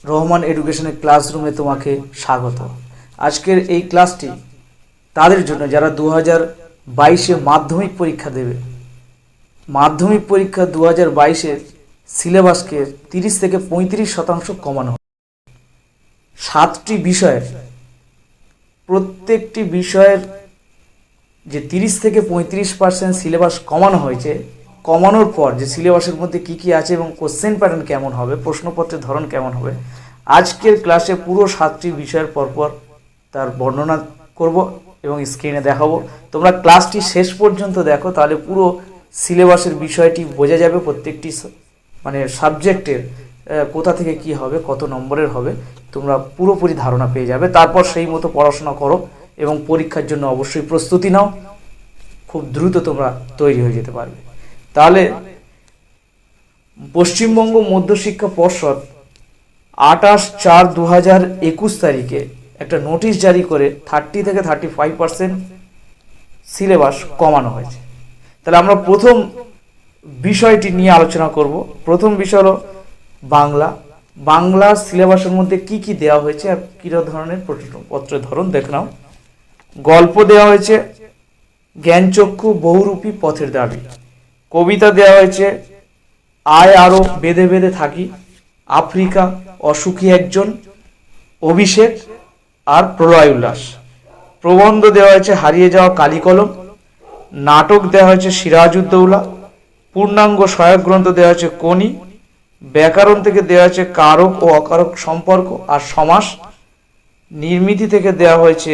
রহমান এডুকেশনের ক্লাসরুমে তোমাকে স্বাগত। আজকের এই ক্লাসটি তাদের জন্য যারা 2022-এ মাধ্যমিক পরীক্ষা দেবে। মাধ্যমিক পরীক্ষা 2022-এর সিলেবাসকে 30 থেকে 35% কমানো হবে। 7টি বিষয়ের প্রত্যেকটি বিষয়ের যে 30 থেকে 35% সিলেবাস কমানো হয়েছে, কমানোর পর যে সিলেবাসের মধ্যে কি কি আছে এবং কোশ্চেন প্যাটার্ন কেমন হবে, প্রশ্নপত্রের ধরন কেমন হবে, আজকের ক্লাসে পুরো 7টি বিষয়ের পরপর তার বর্ণনা করব এবং স্ক্রিনে দেখাবো। তোমরা ক্লাসটি শেষ পর্যন্ত দেখো, তাহলে পুরো সিলেবাসের বিষয়টি বোঝা যাবে। প্রত্যেকটি সাবজেক্টের কোথা থেকে কি হবে, কত নম্বরের হবে, তোমরা পুরোপুরি ধারণা পেয়ে যাবে। তারপর সেই মতো পড়াশোনা করো এবং পরীক্ষার জন্য অবশ্যই প্রস্তুতি নাও। খুব দ্রুত তোমরা তৈরি হয়ে যেতে পারবে। তাহলে পশ্চিমবঙ্গ মধ্যশিক্ষা পর্ষদ 28/4/2021 তারিখে একটা নোটিশ জারি করে 30 থেকে 35% সিলেবাস কমানো হয়েছে। তাহলে আমরা প্রথম বিষয়টি নিয়ে আলোচনা করব। প্রথম বিষয় হলো বাংলা সিলেবাসের মধ্যে কি কি দেওয়া হয়েছে আর কী ধরনের প্রশ্নপত্রের ধরন দেখে নাও। গল্প দেওয়া হয়েছে জ্ঞানচক্ষু, বহুরূপী পথের দাবি। কবিতা দেওয়া হয়েছে আয় আরো বেঁধে বেঁধে থাকি, আফ্রিকা, অসুখী একজন, অভিষেক আর প্রলয় উল্লাস। প্রবন্ধ দেওয়া হয়েছে হারিয়ে যাওয়া কালিকলম। নাটক দেওয়া হয়েছে সিরাজউদ্দৌলা। পূর্ণাঙ্গ সহায়ক গ্রন্থ দেওয়া হয়েছে কোনি। ব্যাকরণ থেকে দেওয়া হয়েছে কারক ও অকারক সম্পর্ক আর সমাস। নির্মিতি থেকে দেওয়া হয়েছে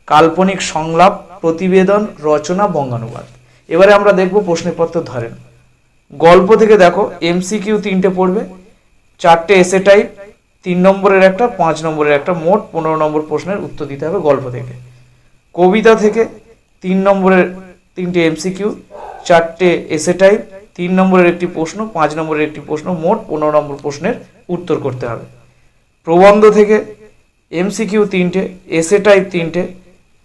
কাল্পনিক সংলাপ, প্রতিবেদন, রচনা, বঙ্গানুবাদ। এবারে আমরা দেখব প্রশ্নপত্র ধরেন। গল্প থেকে দেখো এমসিকিউ 3টে পড়বে, 4টে এসে টাইপ, 3 নম্বরের একটা, 5 নম্বরের একটা, মোট 15 নম্বর প্রশ্নের উত্তর দিতে হবে গল্প থেকে। কবিতা থেকে 3 নম্বরের 3টে এমসিকিউ, 4টে এসে টাইপ, 3 নম্বরের একটি প্রশ্ন, 5 নম্বরের একটি প্রশ্ন, মোট 15 নম্বর প্রশ্নের উত্তর করতে হবে। প্রবন্ধ থেকে এমসিকিউ 3টে, এসে টাইপ 3টে,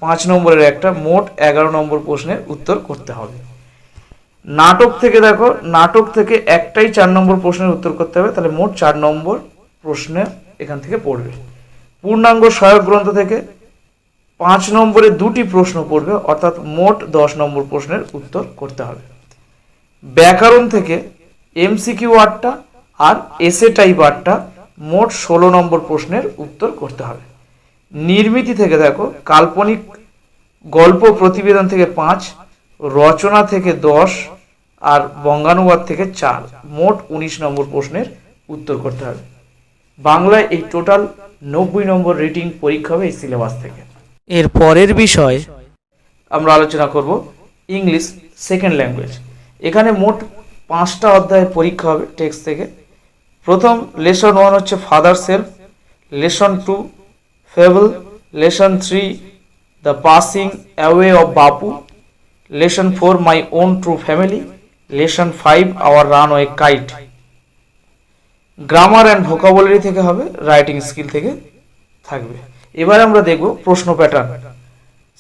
5 নম্বরের একটা, মোট 11 নম্বর প্রশ্নের উত্তর করতে হবে। নাটক থেকে দেখো, নাটক থেকে একটাই 4 নম্বর প্রশ্নের উত্তর করতে হবে, তাহলে মোট 4 নম্বর প্রশ্ন এখান থেকে পড়বে। পূর্ণাঙ্গ সহায়ক গ্রন্থ থেকে 5 নম্বরে 2টি প্রশ্ন পড়বে, অর্থাৎ মোট 10 নম্বর প্রশ্নের উত্তর করতে হবে। ব্যাকরণ থেকে এমসিকিউ 8টা আর এসে টাইপ 8টা, মোট 16 নম্বর প্রশ্নের উত্তর করতে হবে। নির্মিতি থেকে দেখো কাল্পনিক গল্প প্রতিবেদন থেকে 5, রচনা থেকে 10 আর বঙ্গানুবাদ থেকে 4, মোট 19 নম্বর প্রশ্নের উত্তর করতে হবে। বাংলায় এই টোটাল 90 নম্বর রিটিং পরীক্ষা হবে এই সিলেবাস থেকে। এর পরের বিষয় আমরা আলোচনা করব ইংলিশ সেকেন্ড ল্যাঙ্গুয়েজ। এখানে মোট 5টা অধ্যায়ের পরীক্ষা হবে টেক্সট থেকে। প্রথম লেসন 1 হচ্ছে father self, lesson 2 fable, lesson 3 the passing away of Bapu, lesson 4 my own true family, lesson 5 our runaway kite. Grammar and vocabulary থেকে হবে, রাইটিং স্কিল থেকে থাকবে। এবারে আমরা দেখব প্রশ্ন প্যাটার্ন।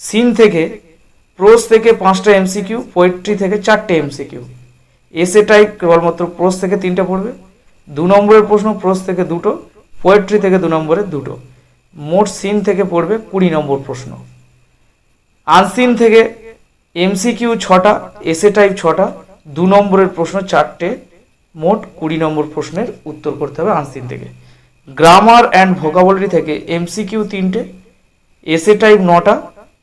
সিন থেকে, প্রোজ থেকে 5টা এমসিকিউ, পোয়েট্রি থেকে 4টে এমসিকিউ, এসে টাইপ কেবলমাত্র প্রোজ থেকে 3টে পড়বে, 2 নম্বরের প্রশ্ন প্রোজ থেকে 2টো, পোয়েট্রি থেকে 2 নম্বরের 2টো, মোট সিন থেকে পড়বে 20 নম্বর প্রশ্ন। আনসিন থেকে এমসিকিউ 6টা, এসে টাইপ 6টা, 2 নম্বরের প্রশ্ন 4টে, মোট 20 নম্বর প্রশ্নের উত্তর করতে হবে আনসিন থেকে। গ্রামার অ্যান্ড ভোকাবুলারি থেকে এমসিকিউ 3টে, এসে টাইপ 9টা,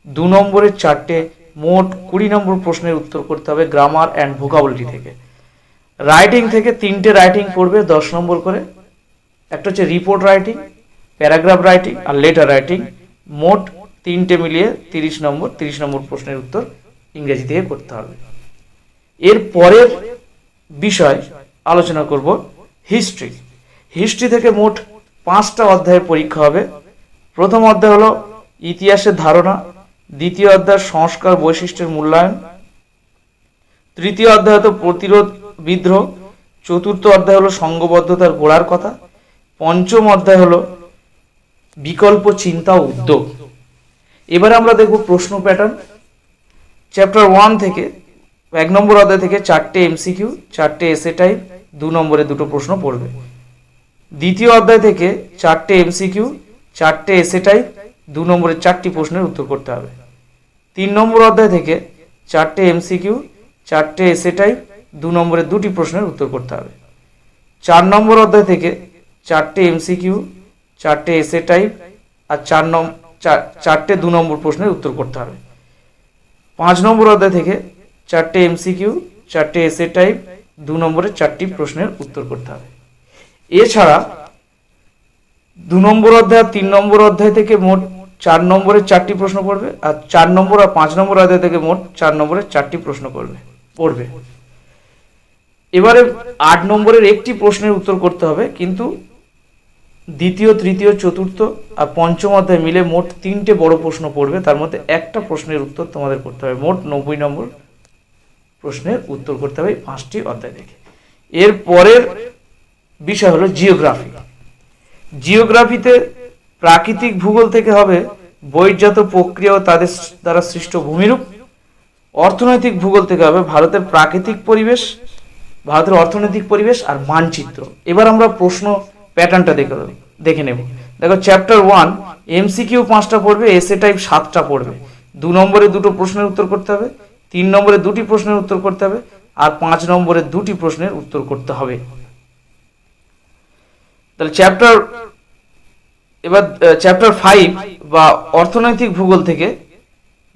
2 নম্বরের 4টে, মোট 20 নম্বর প্রশ্নের উত্তর করতে হবে গ্রামার অ্যান্ড ভোকাবুলারি থেকে। রাইটিং থেকে 3টে রাইটিং পড়বে 10 নম্বর করে, একটা হচ্ছে রিপোর্ট রাইটিং, প্যারাগ্রাফ রাইটিং আর লেটার রাইটিং, মোট 3টে মিলিয়ে 30 নম্বর প্রশ্নের উত্তর ইংরেজি থেকে করতে হবে। এর পরের বিষয় আলোচনা করব হিস্ট্রি। হিস্ট্রি থেকে মোট 5টা অধ্যায়ের পরীক্ষা হবে। প্রথম অধ্যায় হলো ইতিহাসের ধারণা, দ্বিতীয় অধ্যায় সংস্কার বৈশিষ্ট্যের মূল্যায়ন, তৃতীয় অধ্যায় হলো প্রতিরোধ বিদ্রোহ, চতুর্থ অধ্যায় হলো সংঘবদ্ধতার গোড়ার কথা, পঞ্চম অধ্যায় হলো বিকল্প চিন্তা ও উদ্যোগ। এবারে আমরা দেখব প্রশ্ন প্যাটার্ন। চ্যাপ্টার 1 থেকে 1 নম্বর অধ্যায় থেকে 4টে এমসিকিউ, 4টে এসে টাইপ, 2 নম্বরে 2টো প্রশ্ন পড়বে। দ্বিতীয় অধ্যায় থেকে 4টে এমসিকিউ, 4টে এসে টাইপ, 2 নম্বরের 4টি প্রশ্নের উত্তর করতে হবে। 3 নম্বর অধ্যায় থেকে 4টে এমসিকিউ, 4টে এসে টাইপ, 2 নম্বরের 2টি প্রশ্নের উত্তর করতে হবে। 4 নম্বর অধ্যায় থেকে 4টে এমসিকিউ, 4টে এসে টাইপ আর 4টে 2 নম্বর প্রশ্নের উত্তর করতে হবে। 5 নম্বর অধ্যায় থেকে 4টে এমসিকিউ, 4টে এসে টাইপ, 2 নম্বরের 4টি প্রশ্নের উত্তর করতে হবে। এছাড়া 2 নম্বর অধ্যায় আর 3 নম্বর অধ্যায় থেকে মোট 4 নম্বরের 4টি প্রশ্ন পড়বে, আর 4 নম্বর আর 5 নম্বর অধ্যায় থেকে মোট 4 নম্বরের 4টি প্রশ্ন পড়বে। এবারে 8 নম্বরের একটি প্রশ্নের উত্তর করতে হবে, কিন্তু দ্বিতীয়, তৃতীয়, চতুর্থ আর পঞ্চম অধ্যায় মিলে মোট 3টে বড় প্রশ্ন পড়বে, তার মধ্যে একটা প্রশ্নের উত্তর তোমাদের করতে হবে। মোট 90 নম্বর প্রশ্নের উত্তর করতে হবে 5টি অধ্যায় থেকে। এর পরের বিষয় হলো জিওগ্রাফি। জিওগ্রাফিতে প্রাকৃতিক ভূগোল থেকে হবে বহির্জাত প্রক্রিয়া ও তাদের দ্বারা সৃষ্ট ভূমিরূপ। অর্থনৈতিক ভূগোল থেকে হবে ভারতের প্রাকৃতিক পরিবেশ, ভারতের অর্থনৈতিক পরিবেশ আর মানচিত্র। এবার আমরা প্রশ্ন প্যাটার্নটা দেখে নেব। দেখো, চ্যাপ্টার 1 এমসিকিউ 5টা পড়বে, এসে টাইপ 7টা পড়বে। 2 নম্বরে 2টো প্রশ্নের উত্তর করতে হবে, 3 নম্বরে 2টি প্রশ্নের উত্তর করতে হবে আর 5 নম্বরে 2টি প্রশ্নের উত্তর করতে হবে। তাহলে চ্যাপ্টার 5 বা অর্থনৈতিক ভূগোল থেকে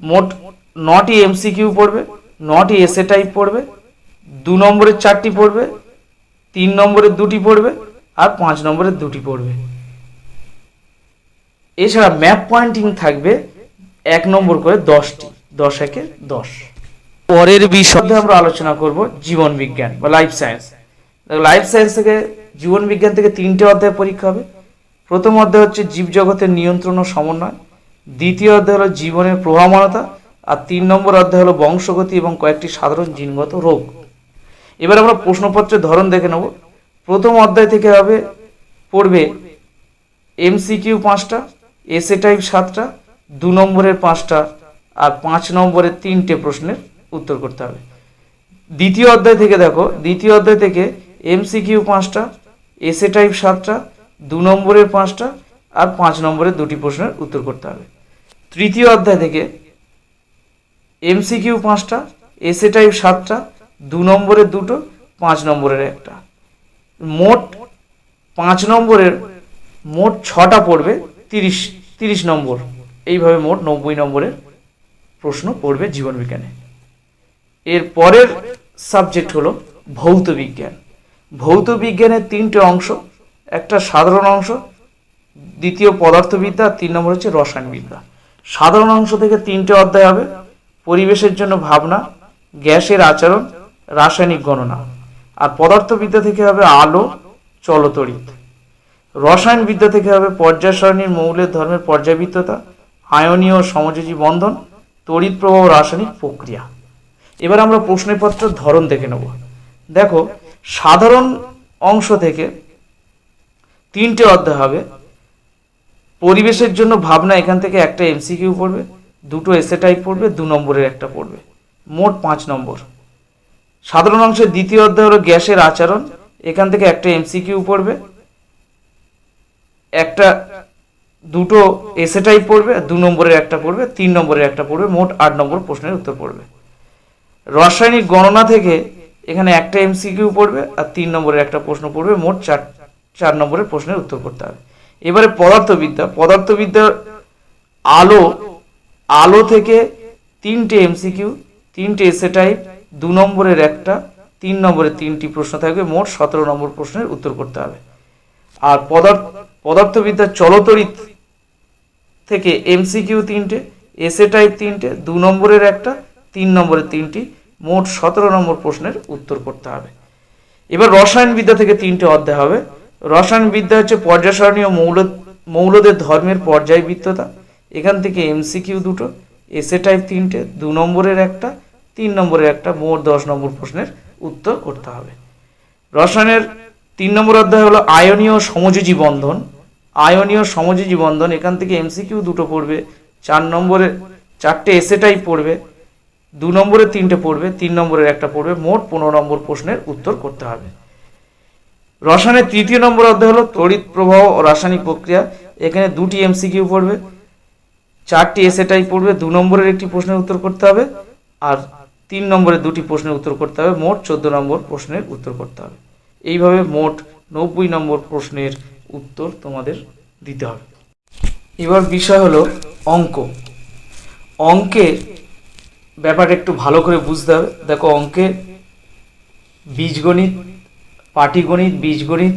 মোট 9টি এমসিকিউ পড়বে, 9টি এসে টাইপ পড়বে, 2 নম্বরের 4টি পড়বে, 3 নম্বরের 2টি পড়বে আর 5 নম্বরের 2টি পড়বে। এছাড়া ম্যাপ পয়েন্টিং থাকবে 1 নম্বর করে 10টি, 10 একে 10। পরের বিষয়ে আমরা আলোচনা করব জীবন বিজ্ঞান বা লাইফ সায়েন্স। লাইফ সায়েন্স থেকে জীবন বিজ্ঞান থেকে 3টে অধ্যায় পরীক্ষা হবে। প্রথম অধ্যায় হচ্ছে জীবজগতের নিয়ন্ত্রণ ও সমন্বয়, দ্বিতীয় অধ্যায় হলো জীবনের প্রভাবনতা আর 3 নম্বর অধ্যায় হলো বংশগতি এবং কয়েকটি সাধারণ জিনগত রোগ। এবার আমরা প্রশ্নপত্রের ধরন দেখে নেব। প্রথম অধ্যায় থেকে পড়বে এমসিকিউ 5টা, এসে টাইপ 7টা, 2 নম্বরের 5টা আর 5 নম্বরের 3টে প্রশ্নের উত্তর করতে হবে। দ্বিতীয় অধ্যায় থেকে দেখো, দ্বিতীয় অধ্যায় থেকে এমসিকিউ 5টা, এসে টাইপ 7টা, 2 নম্বরের 5টা আর 5 নম্বরের 2টি প্রশ্নের উত্তর করতে হবে। তৃতীয় অধ্যায় থেকে এমসিকিউ 5টা, এসে টাইপ 7টা, 2 নম্বরের 2টো, 5 নম্বরের 1টা। মোট 5 নম্বরের মোট 6টা পড়বে, 30 নম্বর। এইভাবে মোট 90 নম্বরের প্রশ্ন পড়বে জীবন বিজ্ঞানে। এর পরের সাবজেক্ট হলো ভৌত বিজ্ঞান। ভৌত বিজ্ঞানের 3টে অংশ, একটা সাধারণ অংশ, দ্বিতীয় পদার্থবিদ্যা আর 3 নম্বর হচ্ছে রসায়নবিদ্যা। সাধারণ অংশ থেকে 3টে অধ্যায় হবে, পরিবেশের জন্য ভাবনা, গ্যাসের আচরণ, রাসায়নিক গণনা। আর পদার্থবিদ্যা থেকে হবে আলো, চলতড়িৎ। রসায়নবিদ্যা থেকে হবে পর্যায় সারণীর মৌলের ধর্মের পর্যায়বৃত্ততা, আয়নীয় সমযোজী বন্ধন, তড়িৎ প্রবাহ, রাসায়নিক প্রক্রিয়া। এবার আমরা প্রশ্নপত্রের ধরন দেখে নেব। দেখো, সাধারণ অংশ থেকে 3টে অধ্যায় হবে। পরিবেশের জন্য ভাবনা, এখান থেকে একটা এমসিকিউ পড়বে, 2টো এসে টাইপ পড়বে, 2 নম্বরের 1টা পড়বে, মোট 5 নম্বর। সাধারণ অংশের দ্বিতীয় অধ্যায় হলো গ্যাসের আচরণ, এখান থেকে একটা এমসিকিউ পড়বে, 2টো এসে টাইপ পড়বে, 2 নম্বরের 1টা পড়বে, 3 নম্বরের 1টা পড়বে, মোট 8 নম্বর প্রশ্নের উত্তর পড়বে। রাসায়নিক গণনা থেকে এখানে একটা এমসিকিউ পড়বে আর 3 নম্বরের 1টা প্রশ্ন পড়বে, মোট 4 নম্বরের প্রশ্নের উত্তর করতে হবে। এবারে পদার্থবিদ্যা আলো থেকে 3টে এমসিকিউ, 3টে এসে টাইপ, 2 নম্বরের 1টা, 3 নম্বরের 3টি প্রশ্ন থাকবে, মোট 17 নম্বর প্রশ্নের উত্তর করতে হবে। আর পদার্থবিদ্যার চলতড়িৎ থেকে এমসিকিউ 3টে, এসে টাইপ 3টে, 2 নম্বরের 1টা, 3 নম্বরের 3টি, মোট 17 নম্বর প্রশ্নের উত্তর করতে হবে। এবার রসায়নবিদ্যা থেকে 3টে অধ্যায় হবে। রসায়নবিদ্যা হচ্ছে পর্যায় সারণী ও মৌলদের ধর্মের পর্যায়বৃত্ততা, এখান থেকে এমসিকিউ 2টো, এসে টাইপ 3টে, 2 নম্বরের 1টা, 3 নম্বরের 1টা, মোট 10 নম্বর প্রশ্নের উত্তর করতে হবে। রসায়নের 3 নম্বর অধ্যায় হলো আয়নীয় সমযোজী বন্ধন। আয়নীয় সমযোজী বন্ধন, এখান থেকে এমসিকিউ 2টো পড়বে, 4 নম্বরে 4টে এসে টাইপ পড়বে, 2 নম্বরের 3টে পড়বে, 3 নম্বরের 1টা পড়বে, মোট 15 নম্বর প্রশ্নের উত্তর করতে হবে। রসায়নের 3য় নম্বর অধ্যায় হলো তড়িৎ প্রবাহ ও রাসায়নিক প্রক্রিয়া। এখানে 2টি এমসিকিউ পড়বে, 4টি এসএ টাইপ পড়বে, 2 নম্বরের একটি প্রশ্নের উত্তর করতে হবে আর 3 নম্বরের 2টি প্রশ্নের উত্তর করতে হবে। মোট 14 নম্বর প্রশ্নের উত্তর করতে হবে। এইভাবে মোট 90 নম্বর প্রশ্নের উত্তর তোমাদের দিতে হবে। এবার বিষয় হলো অঙ্ক। অঙ্কের ব্যাপারটা একটু ভালো করে বুঝতে হবে। দেখো, অঙ্কে বীজগণিত, পাটিগণিত, বীজগণিত,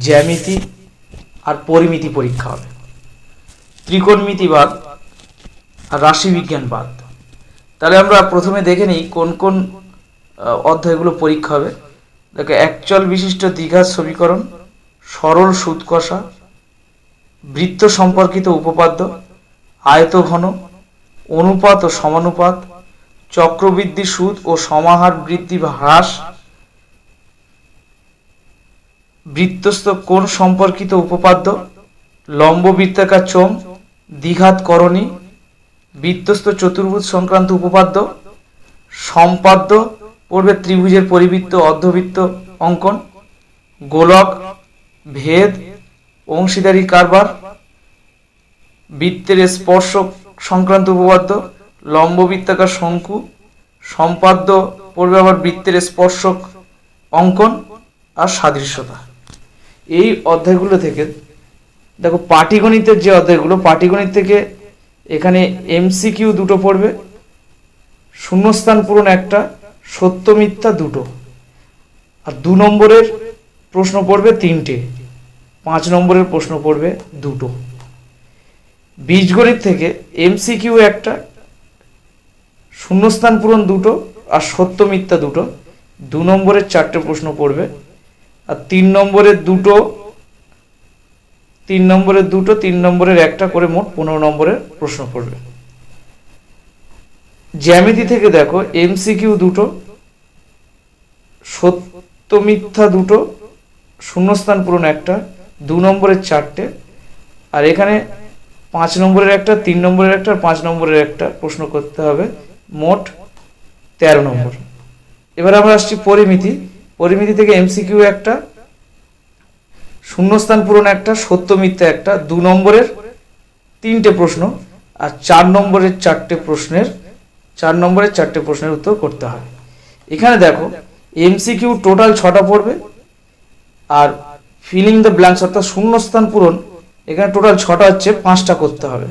জ্যামিতি আর পরিমিতি পরীক্ষা হবে, ত্রিকোণমিতিবাদ আর রাশিবিজ্ঞান বাদ। তাহলে আমরা প্রথমে দেখে নিই কোন কোন অধ্যায়গুলো পরীক্ষা হবে। দেখো, একচল বিশিষ্ট দ্বিঘাত সমীকরণ, সরল সুদ কষা, বৃত্ত সম্পর্কিত উপপাদ্য, আয়তঘন, অনুপাত ও সমানুপাত, চক্রবৃদ্ধি সুদ ও সমাহার বৃদ্ধি বা হ্রাস, বৃত্তস্থ কোণ সম্পর্কিত উপপাদ্য, লম্ব বৃত্তাকার চোঙ, দ্বিঘাত করণী, বৃত্তস্থ চতুর্ভুজ সংক্রান্ত উপপাদ্য, সম্পাদ্য পড়বে ত্রিভুজের পরিবৃত্ত অর্ধবৃত্ত অঙ্কন, গোলক, ভেদ, অংশীদারি কারবার, বৃত্তের স্পর্শক সংক্রান্ত উপপাদ্য, লম্ব বৃত্তাকার শঙ্কু, সম্পাদ্য পড়বে আবার বৃত্তের স্পর্শক অঙ্কন আর সাদৃশ্যতা। এই অধ্যায়গুলো থেকে দেখো, পাটিগণিতের যে অধ্যায়গুলো, পাটিগণিত থেকে এখানে এমসিকিউ 2টো পড়বে, শূন্যস্থান পূরণ 1টা, সত্য মিথ্যা 2টো, আর 2 নম্বরের প্রশ্ন পড়বে 3টে, 5 নম্বরের প্রশ্ন পড়বে 2টো। বীজগণিত থেকে এমসিকিউ 1টা, শূন্যস্থান পূরণ 2টো আর সত্য মিথ্যা 2টো, 2 নম্বরের 4টে প্রশ্ন পড়বে, আর 3 নম্বরের 2টো, 3 নম্বরের 2টো, 3 নম্বরের 1টা করে মোট 15 নম্বরের প্রশ্ন পড়বে। জ্যামিতি থেকে দেখো, এমসিকিউ 2টো, সত্য মিথ্যা 2টো, শূন্যস্থান পূরণ 1টা, 2 নম্বরের 4টে, আর এখানে 5 নম্বরের 1টা, 3 নম্বরের 1টা আর 5 নম্বরের 1টা প্রশ্ন করতে হবে, মোট 13 নম্বর। এবার আমরা আসছি পরিমিতি। পরিমিতি থেকে এমসিকিউ 1টা, শূন্যস্থান পূরণ 1টা, সত্য মিথ্যা 1টা, 2 নম্বরের 3টে প্রশ্ন আর 4 নম্বরের 4টে প্রশ্নের উত্তর করতে হবে। এখানে দেখো, এমসিকিউ টোটাল 6টা পড়বে আর ফিলিং দ্য ব্ল্যাঙ্কস অর্থাৎ শূন্যস্থান পূরণ এখানে টোটাল 6টা হচ্ছে, 5টা করতে হবে।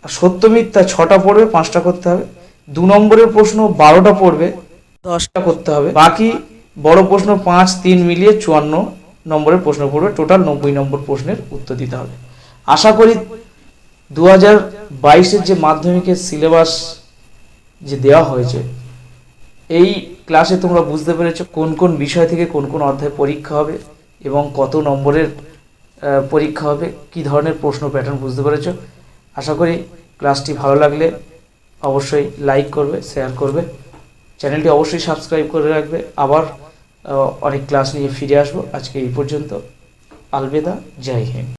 আর সত্য মিথ্যা 6টা পড়বে, 5টা করতে হবে। 2 নম্বরের প্রশ্ন 12টা পড়বে, 10টা করতে হবে। বাকি বড় প্রশ্ন 5, 3 মিলিয়ে 54 নম্বরের প্রশ্ন পড়বে। টোটাল 90 নম্বর প্রশ্নের উত্তর দিতে হবে। আশা করি 2022-এর যে মাধ্যমিকের সিলেবাস যে দেওয়া হয়েছে, এই ক্লাসে তোমরা বুঝতে পেরেছো কোন কোন বিষয় থেকে কোন কোন অধ্যায় পরীক্ষা হবে এবং কত নম্বরের পরীক্ষা হবে, কি ধরনের প্রশ্ন প্যাটার্ন বুঝতে পেরেছো। আশা করি ক্লাসটি ভালো লাগলে অবশ্যই লাইক করবে, শেয়ার করবে, চ্যানেলটি অবশ্যই সাবস্ক্রাইব করে রাখবে। আবার অনেক ক্লাস নিয়ে ফিরে আসবো। আজকে এই পর্যন্ত। আলবিদা, জয় হিন্দ।